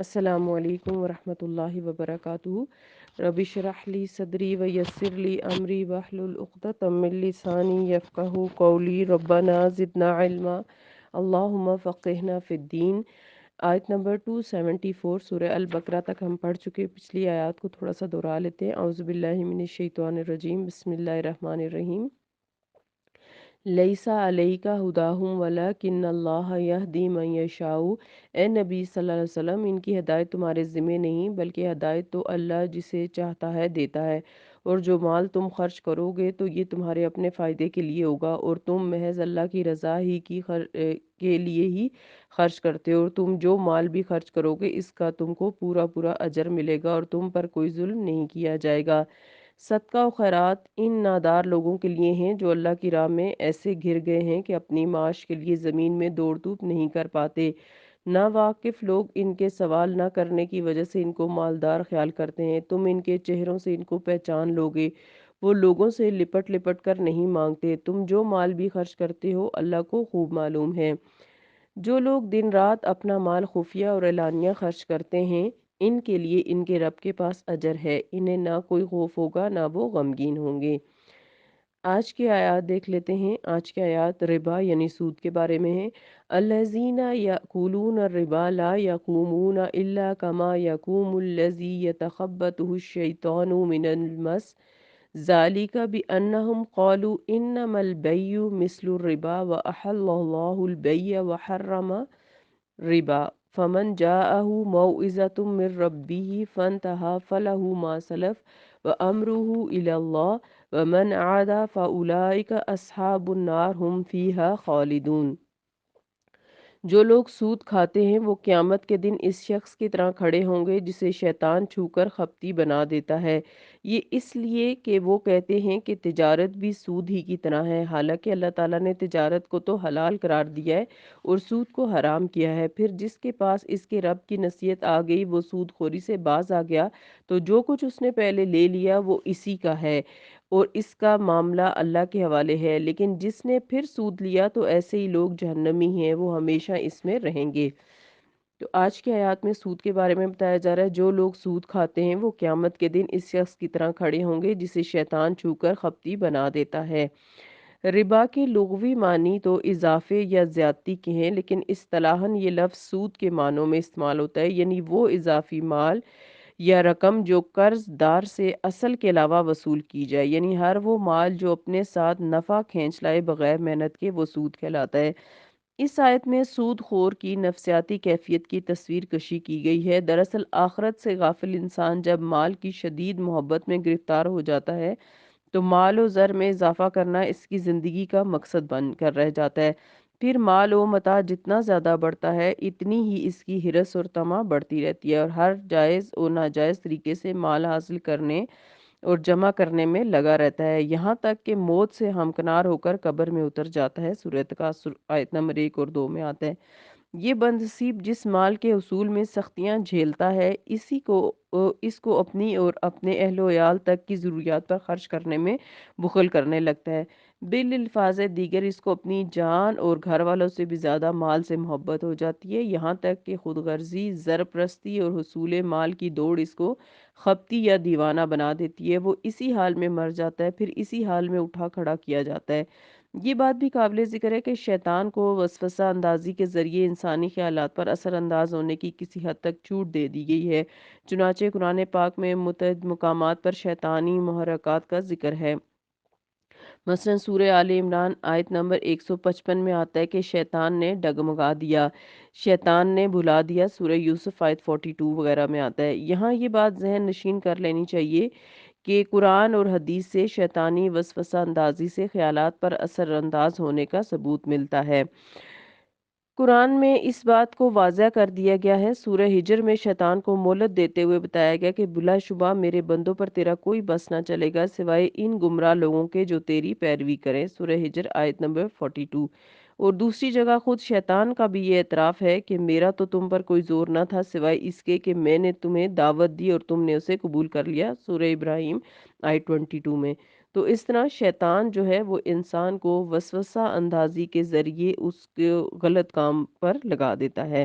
السلام علیکم ورحمۃ اللہ وبرکاتہ۔ رب اشرح لی صدری ویسر لی امری واحلل عقدۃ من لسانی یفقہوا قولی ربنا زدنا علما اللہم فقہنا فی الدین۔ آیت نمبر 274 سورہ البقرہ تک ہم پڑھ چکے، پچھلی آیات کو تھوڑا سا دہرا لیتے ہیں۔ اعوذ باللہ من الشیطان الرجیم، بسم اللہ الرحمن الرحیم۔ لیسا علیک ہداہم ولکن اللہ یہدی من یشاء۔ اے نبی صلی اللہ علیہ وسلم، ان کی ہدایت تمہارے ذمہ نہیں بلکہ ہدایت تو اللہ جسے چاہتا ہے دیتا ہے، اور جو مال تم خرچ کرو گے تو یہ تمہارے اپنے فائدے کے لیے ہوگا، اور تم محض اللہ کی رضا ہی کے لیے ہی خرچ کرتے ہو، اور تم جو مال بھی خرچ کرو گے اس کا تم کو پورا پورا اجر ملے گا، اور تم پر کوئی ظلم نہیں کیا جائے گا۔ صدقہ و خیرات ان نادار لوگوں کے لیے ہیں جو اللہ کی راہ میں ایسے گر گئے ہیں کہ اپنی معاش کے لیے زمین میں دوڑ دھوپ نہیں کر پاتے۔ ناواقف لوگ ان کے سوال نہ کرنے کی وجہ سے ان کو مالدار خیال کرتے ہیں۔ تم ان کے چہروں سے ان کو پہچان لوگے، وہ لوگوں سے لپٹ لپٹ کر نہیں مانگتے۔ تم جو مال بھی خرچ کرتے ہو اللہ کو خوب معلوم ہے۔ جو لوگ دن رات اپنا مال خفیہ اور اعلانیہ خرچ کرتے ہیں ان کے لیے ان کے رب کے پاس اجر ہے، انہیں نہ کوئی خوف ہوگا نہ وہ غمگین ہوں گے۔ آج کی آیات دیکھ لیتے ہیں۔ آج کی آیات ربا یعنی سود کے بارے میں ہے۔ الذین یأکلون الربا لا یقومون الا کما یقوم الذی یتخبطہ الشیطان من المس ذالک بأنہم قالوا انما البیع مثل الربا وأحل اللہ البیع وحرم ربا فمن جاءہ موعظۃ من ربہ فانتہی فلہ ما سلف وامرہ الی اللہ ومن عاد فاولئک اصحاب النار ہم فیہا خالدون۔ جو لوگ سود کھاتے ہیں وہ قیامت کے دن اس شخص کی طرح کھڑے ہوں گے جسے شیطان چھو کر خپتی بنا دیتا ہے، یہ اس لیے کہ وہ کہتے ہیں کہ تجارت بھی سود ہی کی طرح ہے، حالانکہ اللہ تعالیٰ نے تجارت کو تو حلال قرار دیا ہے اور سود کو حرام کیا ہے۔ پھر جس کے پاس اس کے رب کی نصیحت آ گئی وہ سود خوری سے باز آ گیا تو جو کچھ اس نے پہلے لے لیا وہ اسی کا ہے اور اس کا معاملہ اللہ کے حوالے ہے، لیکن جس نے پھر سود لیا تو ایسے ہی لوگ جہنمی ہیں، وہ ہمیشہ اس میں رہیں گے۔ تو آج کی آیات میں سود کے بارے میں بتایا جا رہا ہے۔ جو لوگ سود کھاتے ہیں وہ قیامت کے دن اس شخص کی طرح کھڑے ہوں گے جسے شیطان چھو کر خپتی بنا دیتا ہے۔ ربا کے لغوی معنی تو اضافے یا زیادتی کے ہیں، لیکن اصطلاحاً یہ لفظ سود کے معنوں میں استعمال ہوتا ہے، یعنی وہ اضافی مال یا رقم جو قرض دار سے اصل کے علاوہ وصول کی جائے، یعنی ہر وہ مال جو اپنے ساتھ نفع کھینچ لائے بغیر محنت کے، وہ سود کہلاتا ہے۔ اس آیت میں سود خور کی نفسیاتی کیفیت کی تصویر کشی کی گئی ہے۔ دراصل آخرت سے غافل انسان جب مال کی شدید محبت میں گرفتار ہو جاتا ہے تو مال و زر میں اضافہ کرنا اس کی زندگی کا مقصد بن کر رہ جاتا ہے۔ پھر مال و متاع جتنا زیادہ بڑھتا ہے اتنی ہی اس کی ہرس اور طمع بڑھتی رہتی ہے، اور ہر جائز اور ناجائز طریقے سے مال حاصل کرنے اور جمع کرنے میں لگا رہتا ہے، یہاں تک کہ موت سے ہمکنار ہو کر قبر میں اتر جاتا ہے۔ سورۃ تکاثر آیت نمبر 1 اور 2 میں آتا ہے۔ یہ بندنصیب جس مال کے حصول میں سختیاں جھیلتا ہے اس کو اپنی اور اپنے اہل و عیال تک کی ضروریات پر خرچ کرنے میں بخل کرنے لگتا ہے۔ بالالفاظ دیگر اس کو اپنی جان اور گھر والوں سے بھی زیادہ مال سے محبت ہو جاتی ہے، یہاں تک کہ خود غرضی، زر پرستی اور حصول مال کی دوڑ اس کو خپتی یا دیوانہ بنا دیتی ہے۔ وہ اسی حال میں مر جاتا ہے، پھر اسی حال میں اٹھا کھڑا کیا جاتا ہے۔ یہ بات بھی قابل ذکر ہے کہ شیطان کو وسوسہ اندازی کے ذریعے انسانی خیالات پر اثر انداز ہونے کی کسی حد تک چھوٹ دے دی گئی ہے، چنانچہ قرآن پاک میں متعدد مقامات پر شیطانی محرکات کا ذکر ہے۔ مثلا سورہ آل عمران آیت نمبر 155 میں آتا ہے کہ شیطان نے ڈگمگا دیا، شیطان نے بھلا دیا۔ سورہ یوسف آیت 42 وغیرہ میں آتا ہے۔ یہاں یہ بات ذہن نشین کر لینی چاہیے کہ قرآن اور حدیث سے شیطانی وسوسہ اندازی سے خیالات پر اثر انداز ہونے کا ثبوت ملتا ہے۔ قرآن میں اس بات کو واضح کر دیا گیا ہے۔ سورہ ہجر میں شیطان کو مہلت دیتے ہوئے بتایا گیا کہ بلا شبہ میرے بندوں پر تیرا کوئی بس نہ چلے گا سوائے ان گمراہ لوگوں کے جو تیری پیروی کریں۔ سورہ ہجر آیت نمبر 42۔ اور دوسری جگہ خود شیطان کا بھی یہ اعتراف ہے کہ میرا تو تم پر کوئی زور نہ تھا سوائے اس کے کہ میں نے تمہیں دعوت دی اور تم نے اسے قبول کر لیا۔ سورہ ابراہیم آیت 22 میں۔ تو اس طرح شیطان جو ہے وہ انسان کو وسوسہ اندازی کے ذریعے اس کے غلط کام پر لگا دیتا ہے۔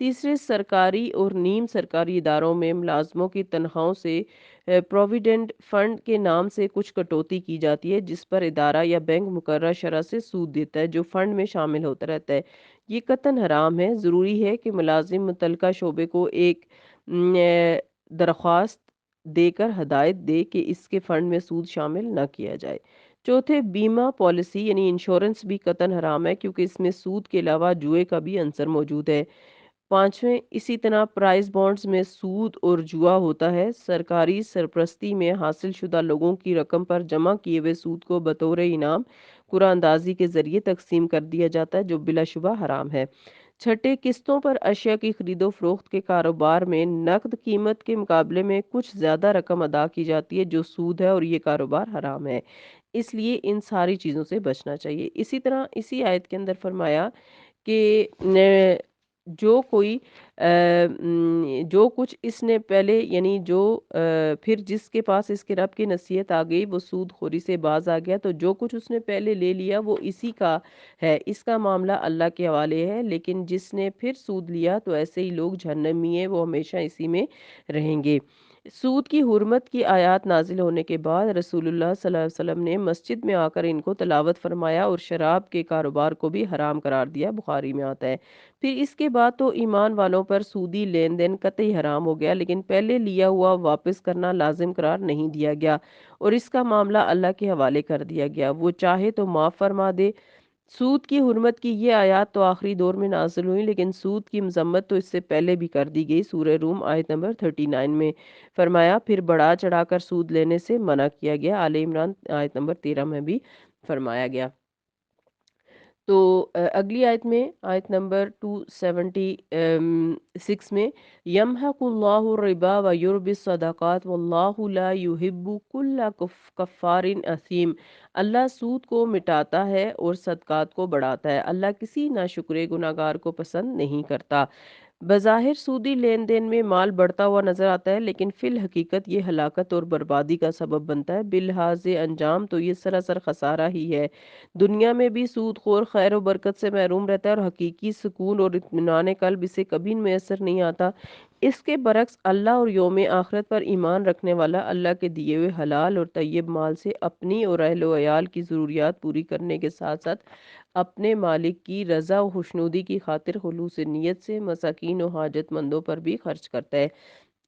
تیسرے، سرکاری اور نیم سرکاری اداروں میں ملازموں کی تنخواہوں سے پروویڈنٹ فنڈ کے نام سے کچھ کٹوتی کی جاتی ہے، جس پر ادارہ یا بینک مقررہ شرح سے سود دیتا ہے، جو فنڈ میں شامل ہوتا رہتا ہے۔ یہ قطعاً حرام ہے۔ ضروری ہے کہ ملازم متعلقہ شعبے کو ایک درخواست دے کر ہدایت دے کہ اس کے فنڈ میں سود شامل نہ کیا جائے۔ چوتھے، بیمہ پالیسی یعنی انشورنس بھی قطعاً حرام ہے، کیونکہ اس میں سود کے علاوہ جوئے کا بھی عنصر موجود ہے۔ پانچویں، اسی طرح پرائز بانڈز میں سود اور جوا ہوتا ہے۔ سرکاری سرپرستی میں حاصل شدہ لوگوں کی رقم پر جمع کیے ہوئے سود کو بطور انعام قرعہ اندازی کے ذریعے تقسیم کر دیا جاتا ہے، جو بلا شبہ حرام ہے۔ چھٹے، قسطوں پر اشیاء کی خرید و فروخت کے کاروبار میں نقد قیمت کے مقابلے میں کچھ زیادہ رقم ادا کی جاتی ہے، جو سود ہے، اور یہ کاروبار حرام ہے۔ اس لیے ان ساری چیزوں سے بچنا چاہیے۔ اسی طرح اسی آیت کے اندر فرمایا کہ جو کوئی جو کچھ اس نے پہلے یعنی جو پھر جس کے پاس اس کے رب کی نصیحت آ گئی وہ سود خوری سے باز آ گیا، تو جو کچھ اس نے پہلے لے لیا وہ اسی کا ہے، اس کا معاملہ اللہ کے حوالے ہے۔ لیکن جس نے پھر سود لیا تو ایسے ہی لوگ جہنمی ہیں، وہ ہمیشہ اسی میں رہیں گے۔ سود کی حرمت کی آیات نازل ہونے کے بعد رسول اللہ صلی اللہ علیہ وسلم نے مسجد میں آ کر ان کو تلاوت فرمایا اور شراب کے کاروبار کو بھی حرام قرار دیا، بخاری میں آتا ہے۔ پھر اس کے بعد تو ایمان والوں پر سودی لین دین قطعی حرام ہو گیا، لیکن پہلے لیا ہوا واپس کرنا لازم قرار نہیں دیا گیا اور اس کا معاملہ اللہ کے حوالے کر دیا گیا، وہ چاہے تو معاف فرما دے۔ سود کی حرمت کی یہ آیات تو آخری دور میں نازل ہوئی، لیکن سود کی مذمت تو اس سے پہلے بھی کر دی گئی۔ سورہ روم آیت نمبر 39 میں فرمایا، پھر بڑھا چڑھا کر سود لینے سے منع کیا گیا۔ آل عمران آیت نمبر 13 میں بھی فرمایا گیا۔ تو اگلی آیت میں آیت نمبر 276 میں، یمحق اللہ الربا ویربی الصدقات واللہ لا یحب کل کفار اثیم۔ اللہ سود کو مٹاتا ہے اور صدقات کو بڑھاتا ہے، اللہ کسی ناشکرے گناہگار کو پسند نہیں کرتا۔ بظاہر سودی لین دین میں مال بڑھتا ہوا نظر آتا ہے، لیکن فی الحقیقت یہ ہلاکت اور بربادی کا سبب بنتا ہے۔ باللحاظ انجام تو یہ سراسر خسارہ ہی ہے۔ دنیا میں بھی سود خور خیر و برکت سے محروم رہتا ہے اور حقیقی سکون اور اطمینان قلب اسے کبھی میسر نہیں آتا۔ اس کے برعکس اللہ اور یوم آخرت پر ایمان رکھنے والا اللہ کے دیے ہوئے حلال اور طیب مال سے اپنی اور اہل و عیال کی ضروریات پوری کرنے کے ساتھ ساتھ اپنے مالک کی رضا و خوشنودی کی خاطر خلوص نیت سے مساکین و حاجت مندوں پر بھی خرچ کرتا ہے۔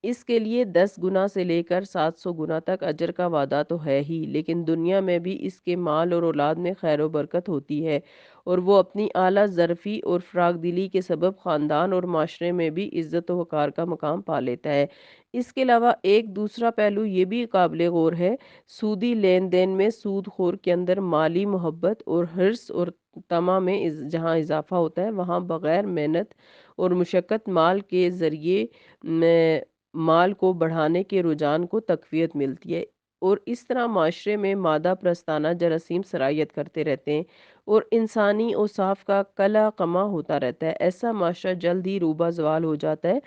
اس کے لیے 10 گنا سے لے کر 700 گنا تک اجر کا وعدہ تو ہے ہی، لیکن دنیا میں بھی اس کے مال اور اولاد میں خیر و برکت ہوتی ہے اور وہ اپنی اعلیٰ ظرفی اور فراخ دلی کے سبب خاندان اور معاشرے میں بھی عزت و وقار کا مقام پا لیتا ہے۔ اس کے علاوہ ایک دوسرا پہلو یہ بھی قابل غور ہے، سودی لین دین میں سود خور کے اندر مالی محبت اور حرص اور طمع میں جہاں اضافہ ہوتا ہے، وہاں بغیر محنت اور مشقت مال کے ذریعے مال کو بڑھانے کے رجحان کو تقویت ملتی ہے اور اس طرح معاشرے میں مادہ پرستانہ جراثیم سرایت کرتے رہتے ہیں اور انسانی اوصاف کا کلا کما ہوتا رہتا ہے۔ ایسا معاشرہ جلد ہی روبہ زوال ہو جاتا ہے۔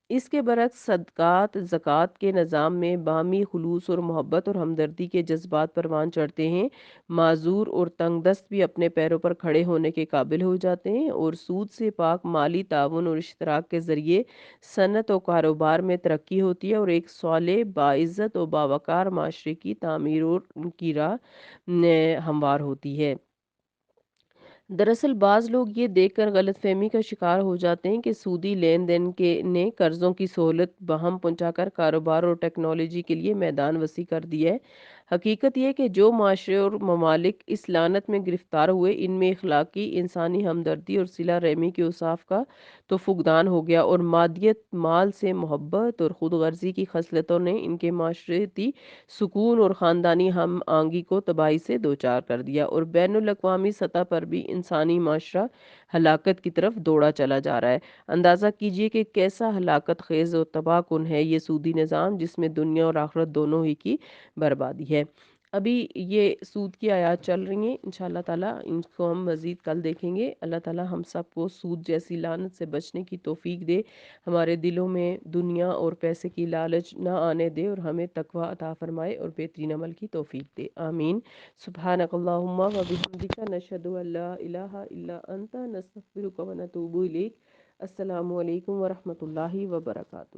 اس کے برعکس صدقات زکوٰۃ کے نظام میں باہمی خلوص اور محبت اور ہمدردی کے جذبات پروان چڑھتے ہیں، معذور اور تنگ دست بھی اپنے پیروں پر کھڑے ہونے کے قابل ہو جاتے ہیں اور سود سے پاک مالی تعاون اور اشتراک کے ذریعے صنعت و کاروبار میں ترقی ہوتی ہے اور ایک صالح باعزت و باوقار معاشرے کی تعمیر اور کی راہ ہموار ہوتی ہے۔ دراصل بعض لوگ یہ دیکھ کر غلط فہمی کا شکار ہو جاتے ہیں کہ سودی لین دین کے نے قرضوں کی سہولت بہم پہنچا کر کاروبار اور ٹیکنالوجی کے لیے میدان وسیع کر دیا ہے۔ حقیقت یہ کہ جو معاشرے اور ممالک اس لعنت میں گرفتار ہوئے، ان میں اخلاقی انسانی ہمدردی اور صلہ رحمی کے اوصاف کا تو فقدان ہو گیا اور مادیت، مال سے محبت اور خود غرضی کی خصلتوں نے ان کے معاشرتی سکون اور خاندانی ہم آہنگی کو تباہی سے دوچار کر دیا اور بین الاقوامی سطح پر بھی انسانی معاشرہ ہلاکت کی طرف دوڑا چلا جا رہا ہے۔ اندازہ کیجئے کہ کیسا ہلاکت خیز اور تباہ کن ہے یہ سودی نظام، جس میں دنیا اور آخرت دونوں ہی کی بربادی ہے۔ ابھی یہ سود کی آیات چل رہی ہیں، انشاءاللہ تعالیٰ ان کو ہم مزید کل دیکھیں گے۔ اللہ تعالیٰ ہم سب کو سود جیسی لعنت سے بچنے کی توفیق دے، ہمارے دلوں میں دنیا اور پیسے کی لالچ نہ آنے دے اور ہمیں تقوی عطا فرمائے اور بہترین عمل کی توفیق دے، آمین۔ سبحانک اللہم و بحمدک، نشہد ان لا الہ الا انت، نستغفرک و نتوب الیک۔ السلام علیکم ورحمۃ اللہ وبرکاتہ۔